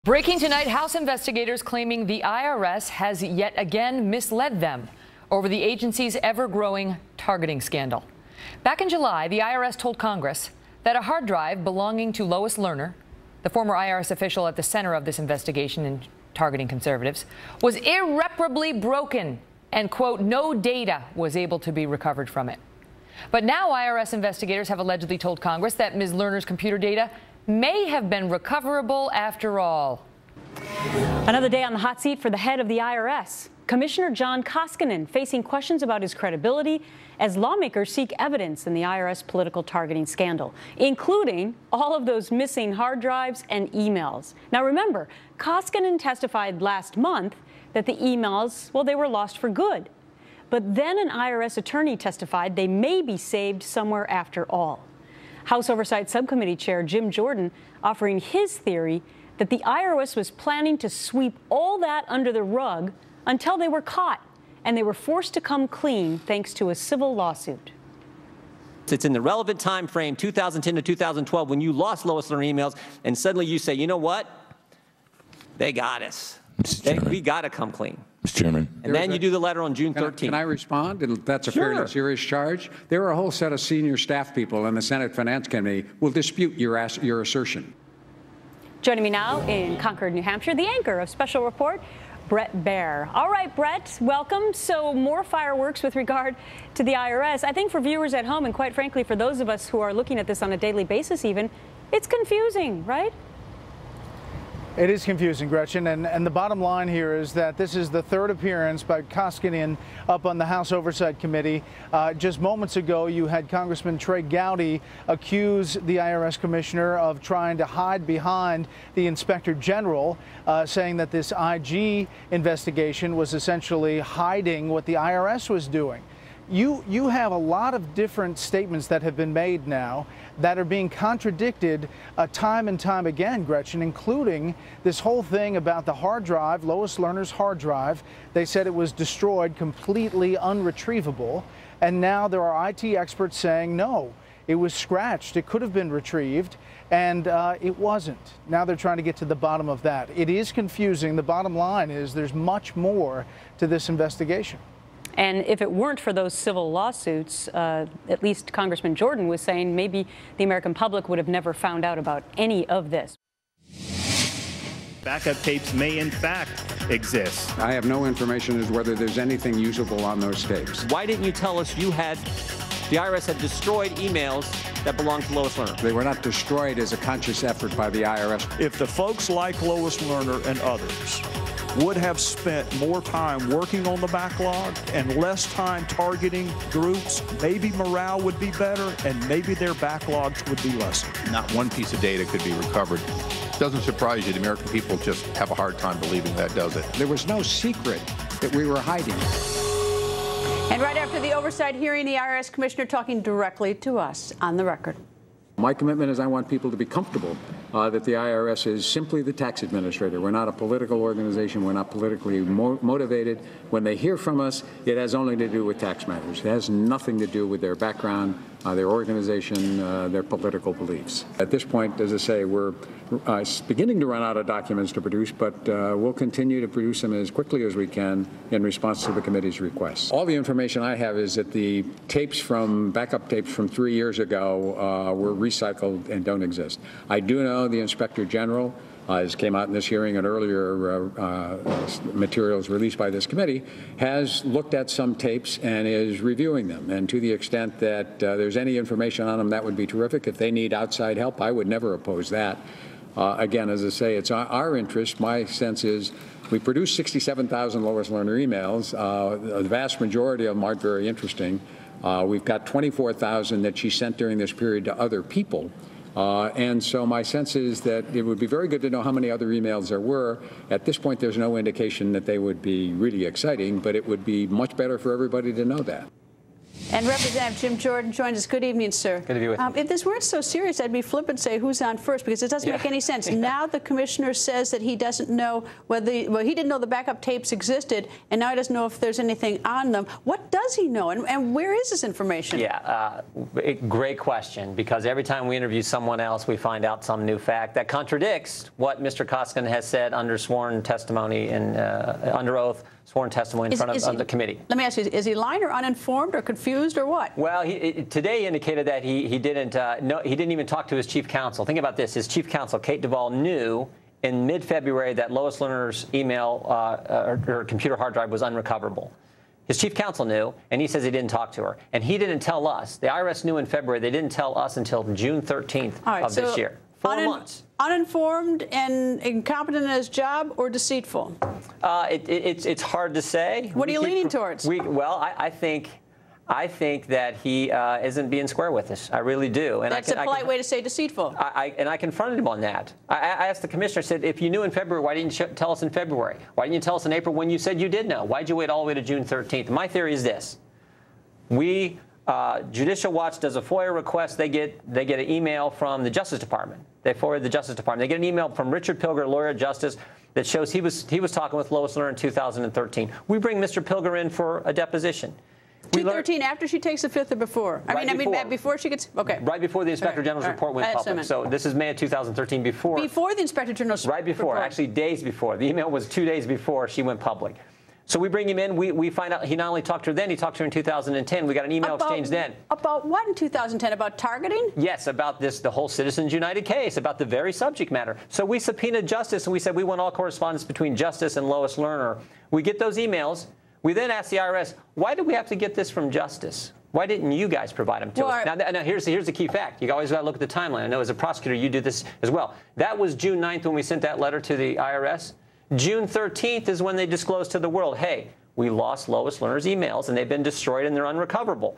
Breaking tonight, House investigators claiming the IRS has yet again misled them over the agency's ever-growing targeting scandal. Back in July, the IRS told Congress that a hard drive belonging to Lois Lerner, the former IRS official at the center of this investigation in targeting conservatives, was irreparably broken and, quote, no data was able to be recovered from it. But now IRS investigators have allegedly told Congress that Ms. Lerner's computer data may have been recoverable after all. Another day on the hot seat for the head of the IRS. Commissioner John Koskinen facing questions about his credibility as lawmakers seek evidence in the IRS political targeting scandal, including all of those missing hard drives and emails. Now remember, Koskinen testified last month that the emails, well, they were lost for good. But then an IRS attorney testified they may be saved somewhere after all. House Oversight Subcommittee Chair Jim Jordan offering his theory that the IRS was planning to sweep all that under the rug until they were caught, and they were forced to come clean thanks to a civil lawsuit. It's in the relevant time frame, 2010 to 2012, when you lost Lois Lerner emails, and suddenly you say, you know what? They got us. We got to come clean. Mr. Chairman. And then you do the letter on June 13th. Can I respond? And that's a Sure. fairly serious charge. There are a whole set of senior staff people in the Senate Finance Committee will dispute your assertion. Joining me now in Concord, New Hampshire, the anchor of Special Report, Brett Baer. All right, Brett, welcome. So more fireworks with regard to the IRS. I think for viewers at home, and quite frankly, for those of us who are looking at this on a daily basis even, it's confusing, right? It is confusing, Gretchen, and the bottom line here is that this is the third appearance by Koskinen up on the House Oversight Committee. Just moments ago, you had Congressman Trey Gowdy accuse the IRS commissioner of trying to hide behind the Inspector General, saying that this IG investigation was essentially hiding what the IRS was doing. You have a lot of different statements that have been made now that are being contradicted time and time again, Gretchen, including this whole thing about the hard drive, Lois Lerner's hard drive. They said it was destroyed, completely unretrievable. And now there are IT experts saying, no, it was scratched. It could have been retrieved, and it wasn't. Now they're trying to get to the bottom of that. It is confusing. The bottom line is there's much more to this investigation. And if it weren't for those civil lawsuits, at least Congressman Jordan was saying maybe the American public would have never found out about any of this. Backup tapes may in fact exist. I have no information as to whether there's anything usable on those tapes. Why didn't you tell us the IRS had destroyed emails that belonged to Lois Lerner? They were not destroyed as a conscious effort by the IRS. If the folks like Lois Lerner and others would have spent more time working on the backlog and less time targeting groups, maybe morale would be better and maybe their backlogs would be lessened. Not one piece of data could be recovered. Doesn't surprise you. The American people just have a hard time believing that, does it? There was no secret that we were hiding. And right after the oversight hearing, the IRS commissioner talking directly to us on the record. My commitment is I want people to be comfortable that the IRS is simply the tax administrator. We're not a political organization. We're not politically motivated. When they hear from us, it has only to do with tax matters. It has nothing to do with their background, their organization, their political beliefs. At this point, as I say, we're beginning to run out of documents to produce, but we'll continue to produce them as quickly as we can in response to the committee's requests. All the information I have is that the backup tapes from 3 years ago were recycled and don't exist. I do know the Inspector General, as came out in this hearing and earlier materials released by this committee, has looked at some tapes and is reviewing them. And to the extent that there's any information on them, that would be terrific. If they need outside help, I would never oppose that. Again, as I say, it's our interest. My sense is we produced 67,000 Lois Lerner emails. The vast majority of them aren't very interesting. We've got 24,000 that she sent during this period to other people. And so my sense is that it would be very good to know how many other emails there were. At this point, there's no indication that they would be really exciting, but it would be much better for everybody to know that. And Representative Jim Jordan joins us. Good evening, sir. Good to be with you. If this weren't so serious, I'd be flippant and say who's on first, because it doesn't make any sense. Now the commissioner says that he doesn't know whether, well, he didn't know the backup tapes existed, and now he doesn't know if there's anything on them. What does he know, and where is this information? Yeah, great question, because every time we interview someone else, we find out some new fact that contradicts what Mr. Koskinen has said under sworn testimony and under oath, sworn testimony in front of the committee. Let me ask you, is he lying or uninformed or confused or what? Well, today he indicated that he didn't even talk to his chief counsel. Think about this. His chief counsel, Kate Duvall, knew in mid-February that Lois Lerner's email or computer hard drive was unrecoverable. His chief counsel knew, and he says he didn't talk to her. And he didn't tell us. The IRS knew in February. They didn't tell us until June 13th of this year. 4 months. Uninformed and incompetent in his job, or deceitful? It's hard to say. What are you leaning towards? Well, I think that he isn't being square with us. I really do. And that's a polite way to say deceitful. And I confronted him on that. I asked the commissioner, I said, if you knew in February, why didn't you tell us in February? Why didn't you tell us in April when you said you did know? Why did you wait all the way to June 13th? My theory is this. Judicial Watch does a FOIA request. They get an email from the Justice Department. They forward the Justice Department. They get an email from Richard Pilger, lawyer of justice, that shows he was talking with Lois Lerner in 2013. We bring Mr. Pilger in for a deposition. 2013, after she takes the fifth or before? I mean, before she gets, okay. Right before the Inspector General's report went public. So this is May of 2013, before. Before the Inspector General's report. Right before, actually days before. The email was 2 days before she went public. So we bring him in. We find out he not only talked to her then, he talked to her in 2010. We got an email exchange then. About what in 2010? About targeting? Yes, about the whole Citizens United case, about the very subject matter. So we subpoenaed Justice, and we said we want all correspondence between Justice and Lois Lerner. We get those emails. We then asked the IRS, why did we have to get this from Justice? Why didn't you guys provide them to us? Now here's the key fact. You always got to look at the timeline. I know as a prosecutor you do this as well. That was June 9th when we sent that letter to the IRS. June 13th is when they disclosed to the world, hey, we lost Lois Lerner's emails, and they've been destroyed, and they're unrecoverable.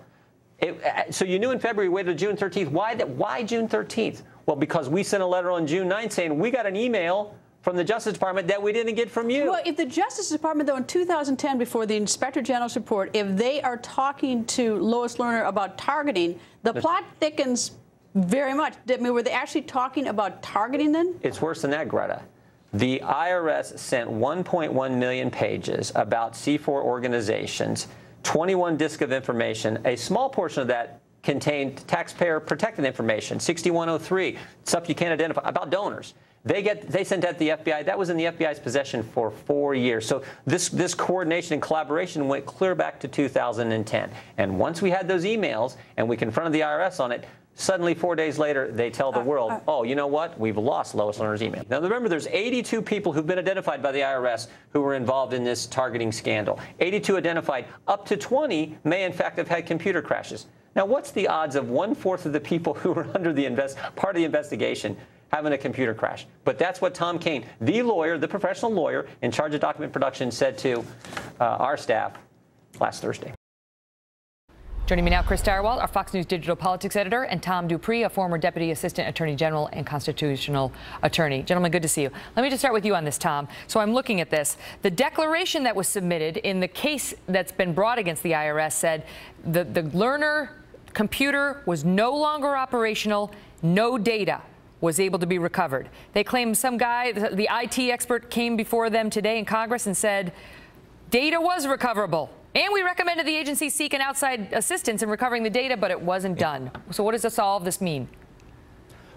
So you knew in February, you waited to June 13th. Why June 13th? Well, because we sent a letter on June 9th saying we got an email from the Justice Department that we didn't get from you. Well, if the Justice Department, though, in 2010, before the Inspector General's report, if they are talking to Lois Lerner about targeting, the plot thickens very much. I mean, were they actually talking about targeting then? It's worse than that, Greta. The IRS sent 1.1 million pages about C4 organizations, 21 disks of information. A small portion of that contained taxpayer-protected information, 6103, stuff you can't identify, about donors. They sent that to the FBI. That was in the FBI's possession for 4 years. So this coordination and collaboration went clear back to 2010. And once we had those emails and we confronted the IRS on it, suddenly 4 days later, they tell the world, oh, you know what? We've lost Lois Lerner's email. Now, remember, there's 82 people who've been identified by the IRS who were involved in this targeting scandal. 82 identified. Up to 20 may, in fact, have had computer crashes. Now, what's the odds of 1/4 of the people who were under the part of the investigation having a computer crash? But that's what Tom Kane, the lawyer, the professional lawyer in charge of document production, said to our staff last Thursday. Joining me now, Chris Stirewalt, our Fox News digital politics editor, and Tom Dupree, a former Deputy Assistant Attorney General and Constitutional Attorney. Gentlemen, good to see you. Let me just start with you on this, Tom. So I'm looking at this. The declaration that was submitted in the case that's been brought against the IRS said the Lerner computer was no longer operational, no data was able to be recovered. They claim some guy, the IT expert, came before them today in Congress and said data was recoverable. And we recommended the agency seek an outside assistance in recovering the data, but it wasn't done. So what does all of this mean?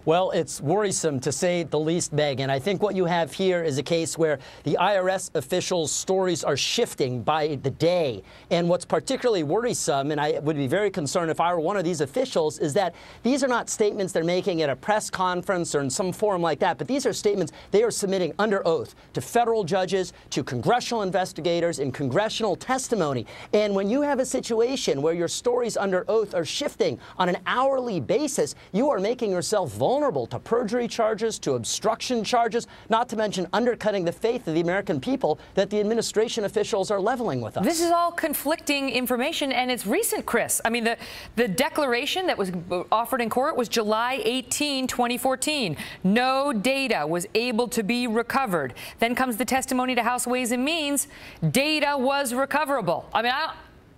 Well, it's worrisome, to say the least, Megan. I think what you have here is a case where the IRS officials' stories are shifting by the day. And what's particularly worrisome, and I would be very concerned if I were one of these officials, is that these are not statements they're making at a press conference or in some forum like that, but these are statements they are submitting under oath to federal judges, to congressional investigators, in congressional testimony. And when you have a situation where your stories under oath are shifting on an hourly basis, you are making yourself vulnerable to perjury charges, to obstruction charges, not to mention undercutting the faith of the American people that the administration officials are leveling with us. This is all conflicting information, and it's recent, Chris. I mean, the declaration that was offered in court was July 18, 2014. No data was able to be recovered. Then comes the testimony to House Ways and Means. Data was recoverable. I mean,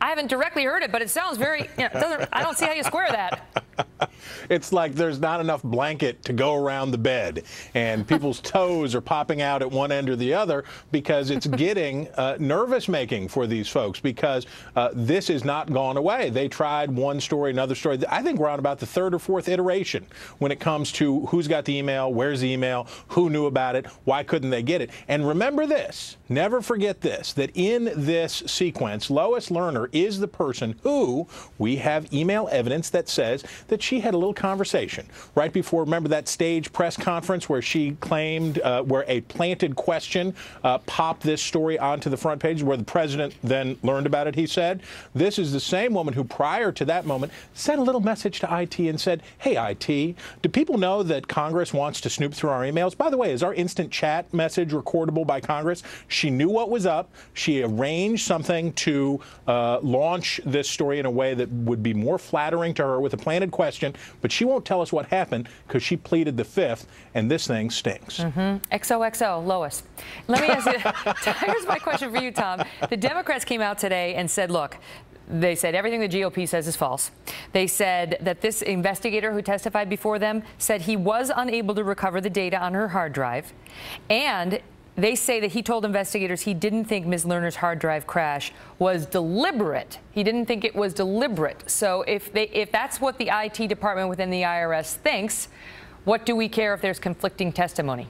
I haven't directly heard it, but it sounds very, I don't see how you square that. It's like there's not enough blanket to go around the bed, and people's toes are popping out at one end or the other because it's getting nervous-making for these folks, because this has not gone away. They tried one story, another story. I think we're on about the third or fourth iteration when it comes to who's got the email, where's the email, who knew about it, why couldn't they get it. And remember this, never forget this, that in this sequence, Lois Lerner is the person who we have email evidence that says that she had a little conversation right before, remember that stage press conference where she claimed, where a planted question popped this story onto the front page, where the president then learned about it, he said. This is the same woman who prior to that moment sent a little message to IT and said, hey, IT, do people know that Congress wants to snoop through our emails? By the way, is our instant chat message recordable by Congress? She knew what was up. She arranged something to launch this story in a way that would be more flattering to her with a planted question, but she won't tell us what happened because she pleaded the fifth, and this thing stinks. XOXO, Lois. Let me ask you, here's my question for you, Tom. The Democrats came out today and said, look, they said everything the GOP says is false. They said that this investigator who testified before them said he was unable to recover the data on her hard drive, and they say that he told investigators he didn't think Ms. Lerner's hard drive crash was deliberate. He didn't think it was deliberate. So if that's what the IT department within the IRS thinks, what do we care if there's conflicting testimony?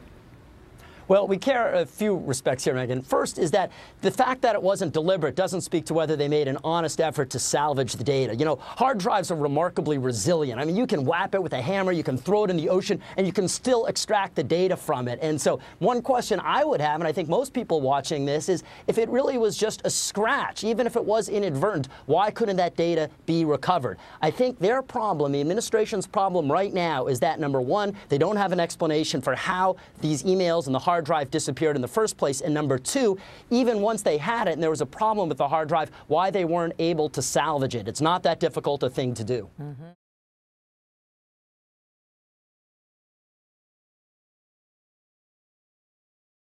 Well, we care a few respects here, Megan. First is that the fact that it wasn't deliberate doesn't speak to whether they made an honest effort to salvage the data. You know, hard drives are remarkably resilient. I mean, you can whap it with a hammer, you can throw it in the ocean, and you can still extract the data from it. And so one question I would have, and I think most people watching this, is if it really was just a scratch, even if it was inadvertent, why couldn't that data be recovered? I think their problem, the administration's problem right now, is that, number one, they don't have an explanation for how these emails and the hard drive disappeared in the first place, and number two, even once they had it and there was a problem with the hard drive, why they weren't able to salvage it. It's not that difficult a thing to do.